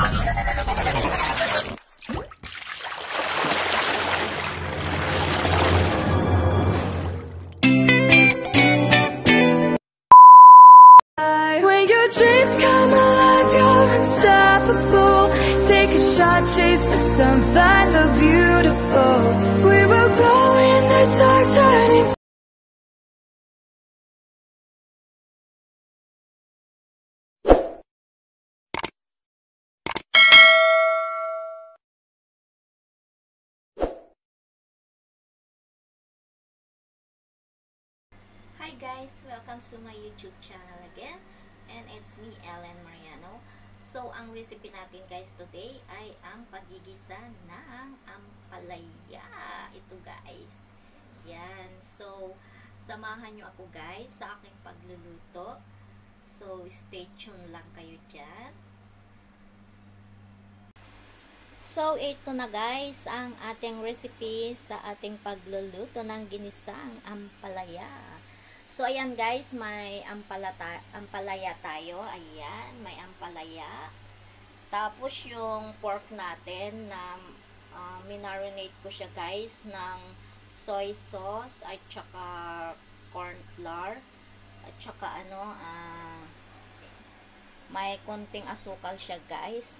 When your dreams come alive, you're unstoppable. Take a shot, chase the sun, find the beautiful. We will go in the dark, turning. Hi guys! Welcome to my YouTube channel again. And it's me, Ellen Mariano. So, ang recipe natin guys today ay ang pagigisa ng ampalaya. Ito guys. Yan. So, samahan nyo ako guys sa aking pagluluto. So, stay tuned lang kayo dyan. So, ito na guys ang ating recipe sa ating pagluluto ng ginisang ampalaya. So, ayan guys, may ampalaya tayo. Ayan, may ampalaya. Tapos, yung pork natin na minarinate ko siya guys ng soy sauce at saka corn flour. At saka may konting asukal siya guys.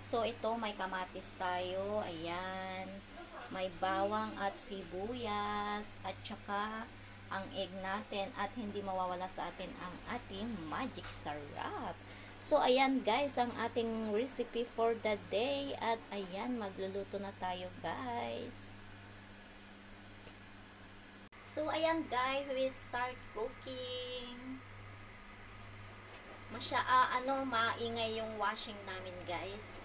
So, ito, may kamatis tayo. Ayan. May bawang at sibuyas. At saka ang egg natin. At hindi mawawala sa atin ang ating magic sarap. So, ayan guys, ang ating recipe for the day. At ayan, magluluto na tayo guys. So, ayan guys, we start cooking. Maingay yung washing namin guys.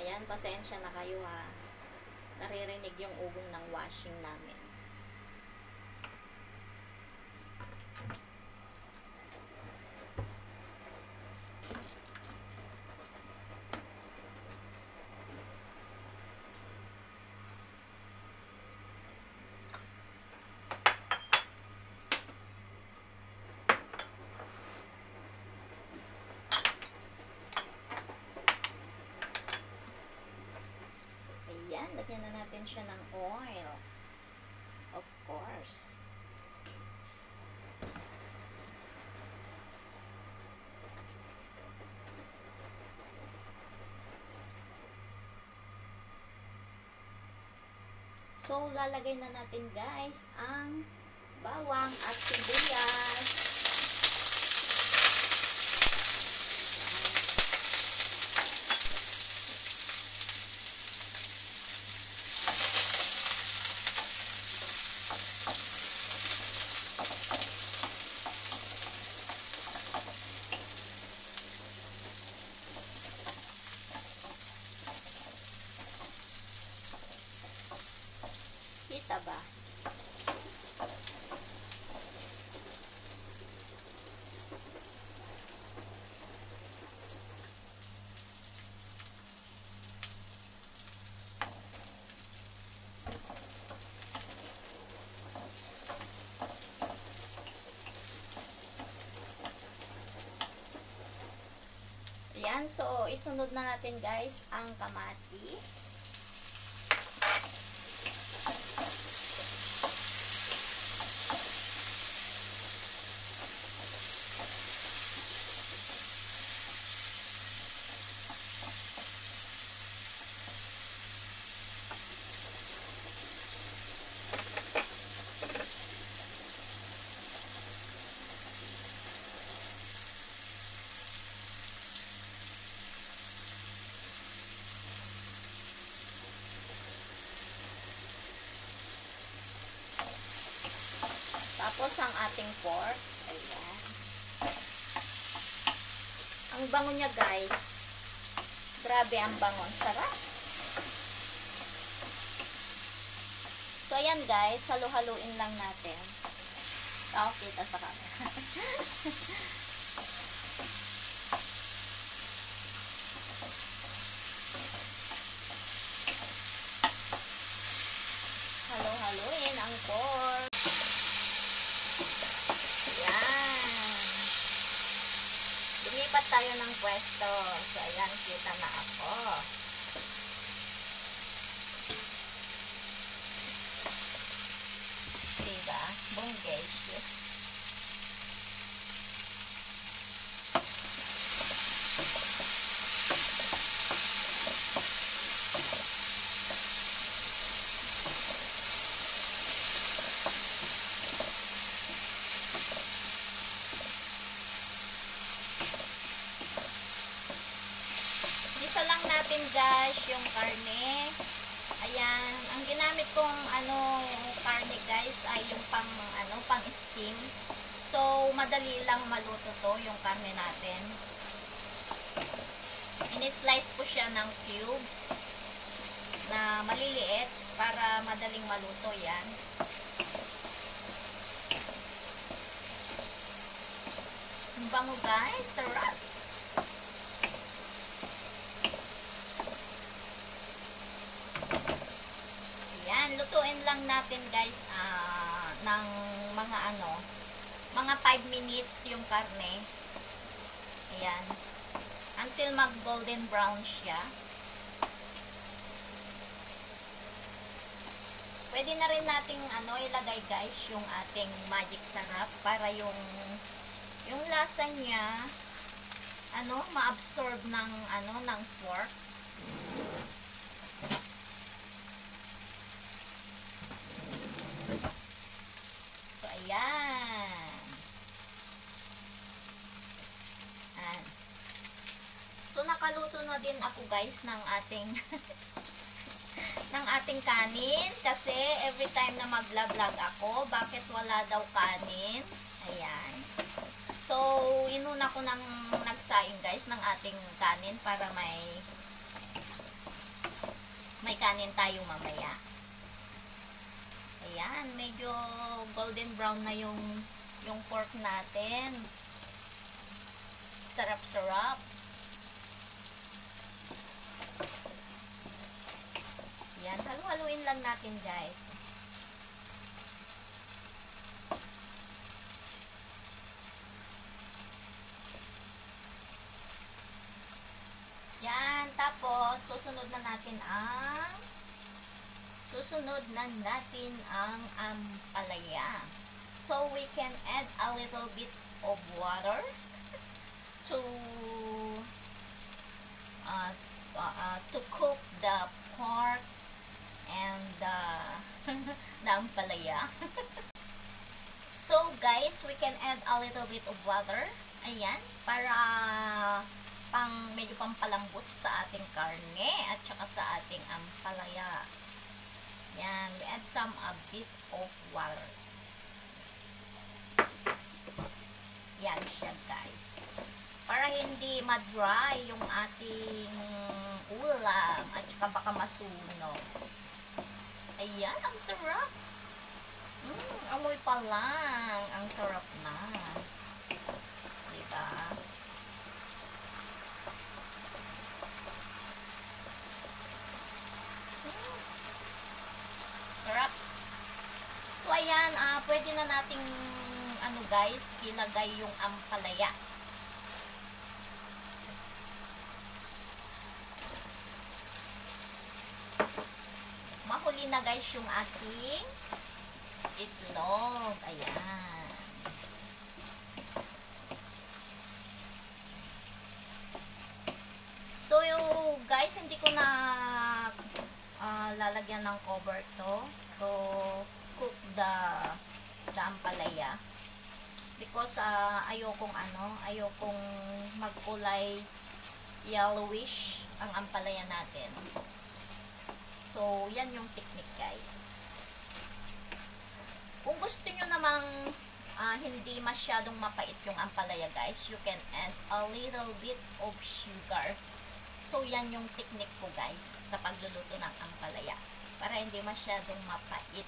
Ayan, pasensya na kayo ha. Naririnig yung ugong ng washing namin. Lagyan na natin siya ng oil. Of course. So, lalagay na natin guys ang bawang at sibuyas. Kita ba? Ayan, so isunod na natin guys ang kamatis. Tapos ang ating pork. Ayan. Ang bango niya guys. Grabe ang bango. Sarap. So ayan guys. Halo-haluin lang natin. Kita sa camera. Halo-haluin ang pork. Lumipat tayo ng pwesto. So, ayan, kita na ako. Diba? Bunggage. Isa lang natin guys yung karne. Ayan, ang ginamit kong karne guys ay yung pang steam. So madali lang maluto to yung karne natin. Ini-slice ko siya ng cubes na maliliit para madaling maluto yan. Ang bango guys, sarap. Lutuin lang natin guys ng mga 5 minutes yung karne. Ayan. Until mag golden brown siya. Pwede na rin nating ilagay guys yung ating magic sarap para yung lasa niya ma-absorb ng ng pork. Ayan. So nakaluto na din ako guys ng ating ng ating kanin kasi every time na mag-vlog ako, bakit wala daw kanin? Ayan. So inuna ko ng nagsaing guys ng ating kanin para may kanin tayo mamaya. Ayan, medyo golden brown na yung pork natin. Sarap-sarap. Ayan, halu-haluin lang natin guys. Yan, tapos susunod na natin ang ampalaya. So we can add a little bit of water to cook the pork and the ampalaya. So guys, we can add a little bit of water. Ayan, para medyo pampalambot sa ating karne at saka sa ating ampalaya. Yan, we add a bit of water. Yan siya guys. Para hindi ma-dry yung ating ulam at saka baka masunog. Ayan, ang sarap. Amoy pa lang. Ang sarap na. Diba? Sarap. So, ayan, pwede na nating guys, ilagay yung ampalaya. Mahuli na guys yung ating itlog. Ayan. So, guys, hindi ko na lalagyan ng cover to cook the ampalaya because ayokong magkulay yellowish ang ampalaya natin. So yan yung technique guys. Kung gusto nyo namang hindi masyadong mapait yung ampalaya guys, you can add a little bit of sugar. So yan yung technique ko guys sa pagluluto ng ampalaya para hindi masyadong mapait.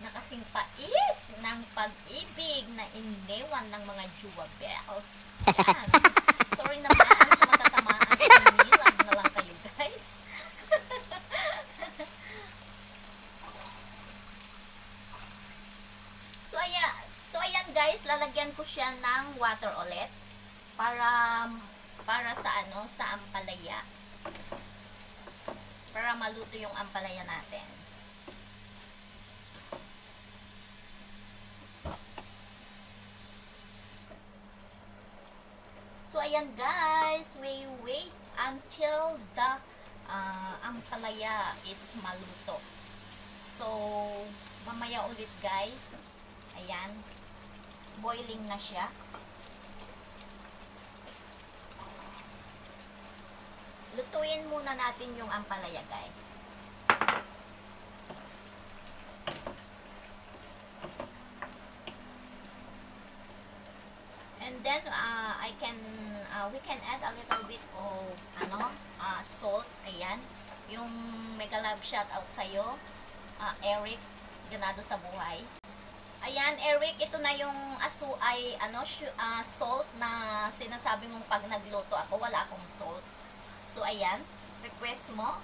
Na kasing pait ng pag-ibig na iniwan ng mga jewabels. Yan. Sorry naman sa matatamaan. Nilag na lang kayo guys. So ayan guys, lalagyan ko siya ng water ulit para sa ano, sa ampalaya. Para maluto yung ampalaya natin. So, ayan guys, we wait until the ampalaya is maluto. So, mamaya ulit guys. Ayan. Boiling na siya. Lutuin muna natin yung ampalaya guys. And then we can add a little bit of salt. Ayan. Yung mega love shout out sa'yo, Eric Ganado sa buhay. Ayan, Eric, ito na yung salt na sinasabi mong pag nagluto ako, wala akong salt. So, ayan, request mo.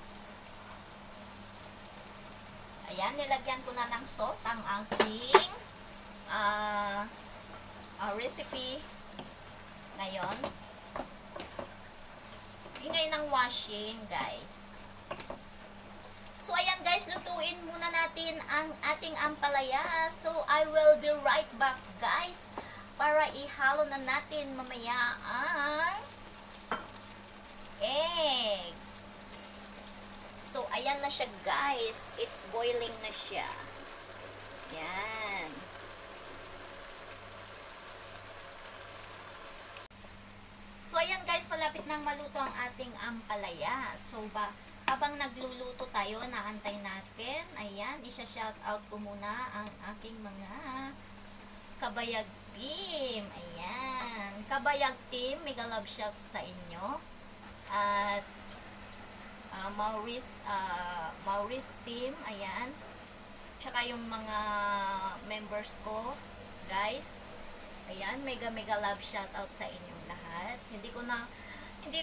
Ayan, nilagyan ko na ng salt ang aking recipe ngayon. Hingay ng washing, guys. So, ayan guys, lutuin muna natin ang ating ampalaya. So, I will be right back, guys, para ihalo na natin mamaya ang egg. So, ayan na siya, guys. It's boiling na siya. Yan. So, ayan guys, malapit nang maluto ang ating ampalaya. So, habang nagluluto tayo, naantay natin. Ayan, isa-shout out ko muna ang aking mga kabayag team. Ayan. Kabayag team, mega love shout sa inyo. At Maurice team, ayan. Tsaka yung mga members ko, guys. Ayan, mega love shout out sa inyong lahat. Hindi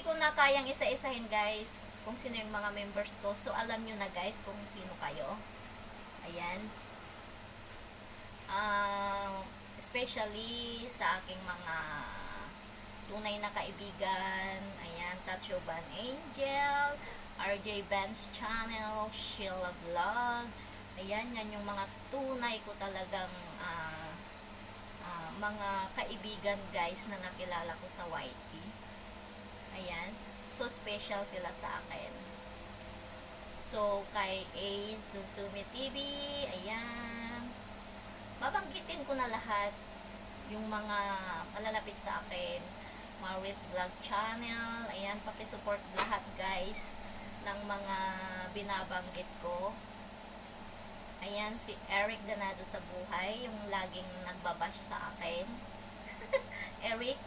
ko na kayang isa-isahin, guys, kung sino yung mga members ko. So, alam nyo na, guys, kung sino kayo. Ayan. Especially sa aking mga tunay na kaibigan. Ayan, Tachoban Angel, RJ Ben's channel, Sheila Vlog. Ayan, yan yung mga tunay ko talagang mga kaibigan, guys, na nakilala ko sa YT. Ayan. So, special sila sa akin. So, kay A. Suzumi TV, ayan. Babanggitin ko na lahat yung mga malalapit sa akin. Maurice Vlog Channel, ayan, pakisupport lahat, guys, ng mga binabanggit ko. Ayan, si Eric Ganado sa buhay, yung laging nagbabash sa akin. Eric,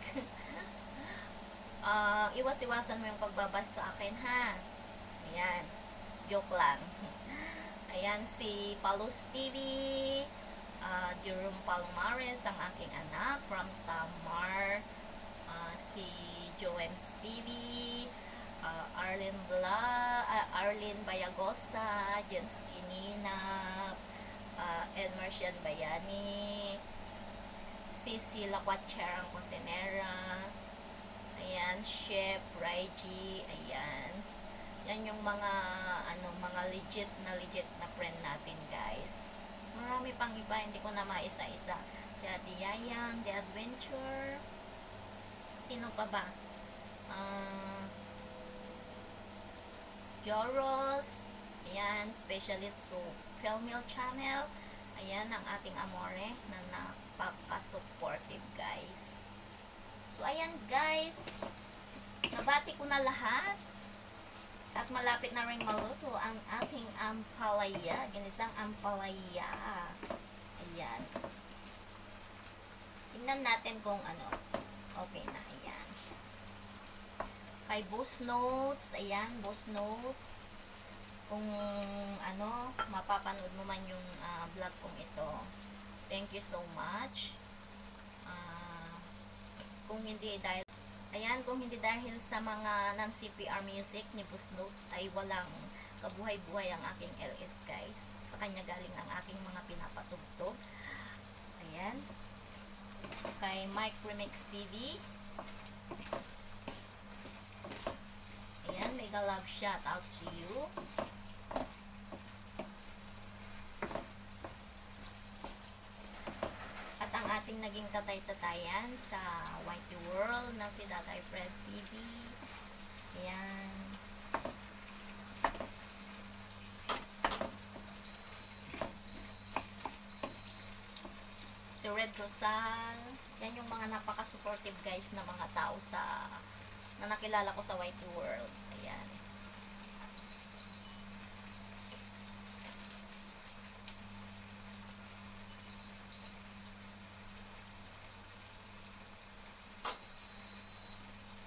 iwas-iwasan mo yung pagbabash sa akin, ha? Ayan, joke lang. Ayan, si Palus TV, Jerome Palomares, ang aking anak, from Samar. Si Joems TV, Arlene Bayagosa, Jens Kinina, Ed Marcian Bayani, Sisi Laquatcherang Cosinera, ayan, Chef Raiji, ayan. Yan yung mga legit na friend natin, guys. Marami pang iba, hindi ko na maisa-isa. Si Ate Yayang, The Adventure. Sino pa ba? Joros. Ayan, especially to Pelmil Channel. Ayan, ang ating amore na napaka-supportive, guys. So, ayan, guys. Nabati ko na lahat. At malapit na rin maluto ang ating ampalaya. Ginisang ampalaya. Ayan. Tingnan natin kung okay na. Ayan. Kay Boss Notes. Ayan, Boss Notes. Kung mapapanood mo man yung vlog kong ito. Thank you so much. Kung hindi dahil sa mga non-CPR music ni Boss Notes ay walang kabuhay-buhay ang aking LS, guys. Sa kanya galing ang aking mga pinapatugtog. Ayan. Kay Mike Remix TV. mega love shout out to you. At ang ating naging tatay-tatayan sa Whitey World na si Tatay Fred TV. Ayan. Si Red Rosal. Yan yung mga napaka-supportive guys na mga tao na nakilala ko sa Whitey World. Ayan.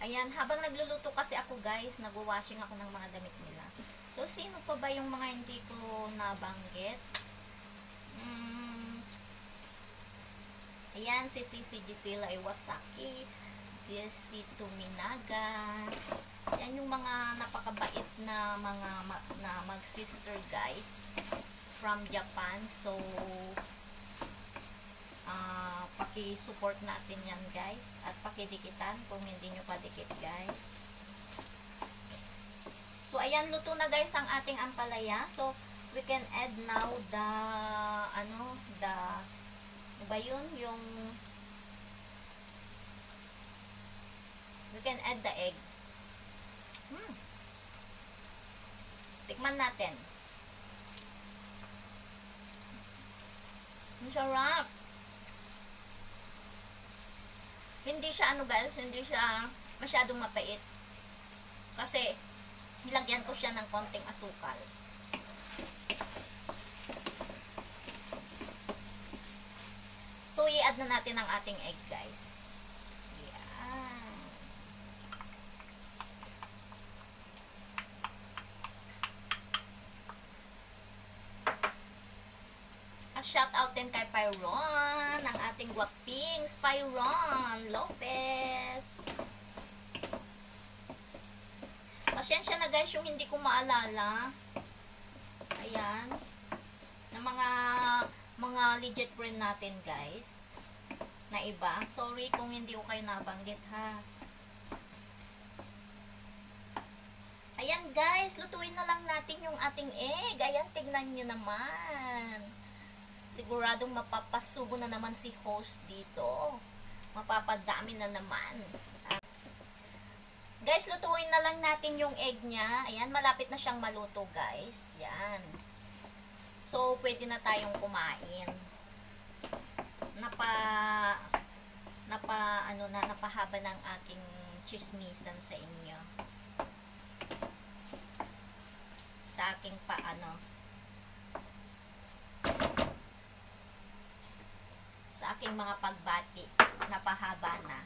Ayan, habang nagluluto kasi ako guys, nagwa-washing ako ng mga damit nila. So, sino pa ba yung mga hindi ko nabanggit? Ayan, si Cici Gisela Iwasaki, si Tuminaga. Yan yung mga napakabait na mga mag-sister guys from Japan. So, paki-support natin yan guys. At pakidikitan kung hindi nyo padikit guys. So, ayan, luto na guys ang ating ampalaya. So, we can add now the, diba yun? Yung, we can add the egg. Tikman natin. Ang sarap. Hindi siya guys, hindi siya masyadong mapait. Kasi, nilagyan ko siya ng konting asukal. So, i-add na natin ang ating egg, guys. Yan. At shout out din kay Pyron, ang ating guwaping Pyron Lopez. Pasensya na guys yung hindi ko maalala. Ayan. Na mga legit friend natin guys. Na iba. Sorry kung hindi ko kayo nabanggit ha. Ayan guys, lutuin na lang natin yung ating egg. Ayan, tignan nyo naman. Siguradong mapapasubo na naman si host dito. Mapapadami na naman. Guys, lutuin na lang natin yung egg niya. Ayan, malapit na siyang maluto, guys. Yan. So, pwede na tayong kumain. Napahaba ng aking chismisan sa inyo. Sa aking sa aking mga pagbati. Napahaba na.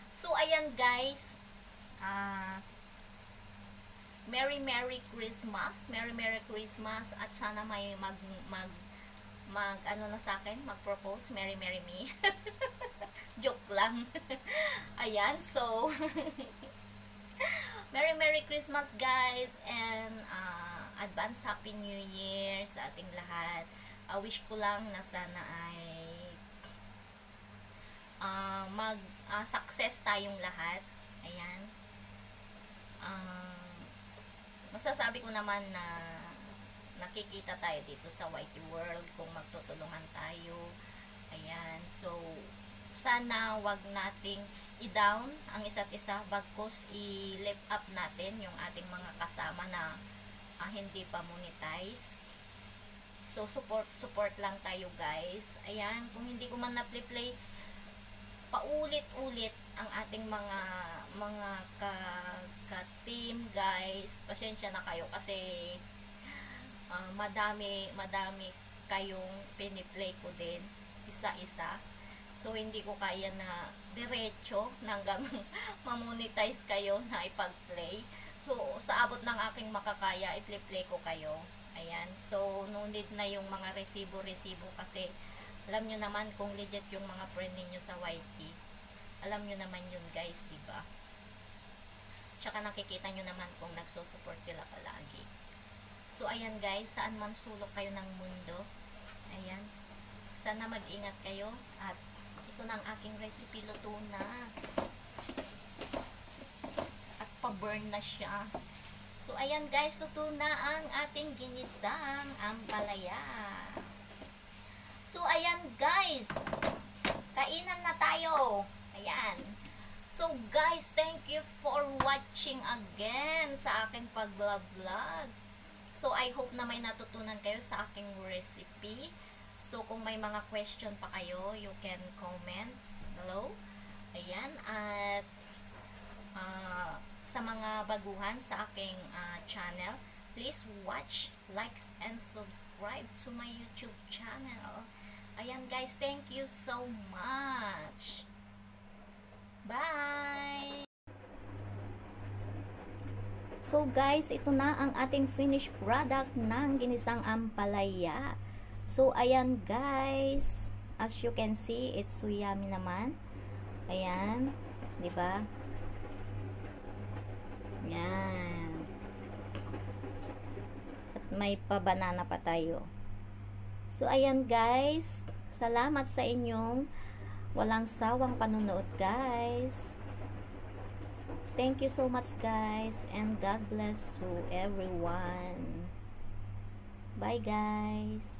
So, ayan guys. Merry Christmas. Merry Christmas. At sana may mag-propose. Merry me. Joke lang. Ayan. So, Merry Christmas guys. And, advance Happy New Year sa ating lahat. Wish ko lang na sana ay success tayong lahat. Ayan. Masasabi ko naman na nakikita tayo dito sa Whitey World kung magtutulungan tayo. Ayan. So, sana wag nating i-down ang isa't isa, bagkus i-lift up natin yung ating mga kasama na hindi pa monetize. So, support lang tayo guys. Ayan. Kung hindi ko man na-play paulit-ulit ang ating mga ka-team guys, pasensya na kayo kasi madami kayong piniplay ko din isa-isa. So hindi ko kaya na diretso hanggang mamonetize kayo na ipag-play. So sa abot ng aking makakaya, i-play ko kayo. Ayan. So no need na yung mga resibo kasi alam nyo naman kung legit yung mga friend ninyo sa YT. Alam nyo naman yun guys, diba? Tsaka nakikita nyo naman kung nagsusupport sila palagi. So, ayan guys, saan man sulok kayo ng mundo. Ayan. Sana mag-ingat kayo. At ito na ang aking recipe, luto na. At pa-burn na siya. So, ayan guys, luto na ang ating ginisang ampalaya. So, ayan guys, kainan na tayo. Ayan. So, guys, thank you for watching again sa aking pag-vlog. So, I hope na may natutunan kayo sa aking recipe. So, kung may mga question pa kayo, you can comment below. Ayan. At, sa mga baguhan sa aking channel, please watch, like, and subscribe to my YouTube channel. Ayan guys, thank you so much. Bye! So guys, ito na ang ating finished product ng ginisang ampalaya. So ayan guys, as you can see, it's so yummy naman. Ayan, 'di ba? Yan. At may pa-banana pa tayo. So, ayan guys. Salamat sa inyong walang sawang panunood guys. Thank you so much guys. And God bless to everyone. Bye guys.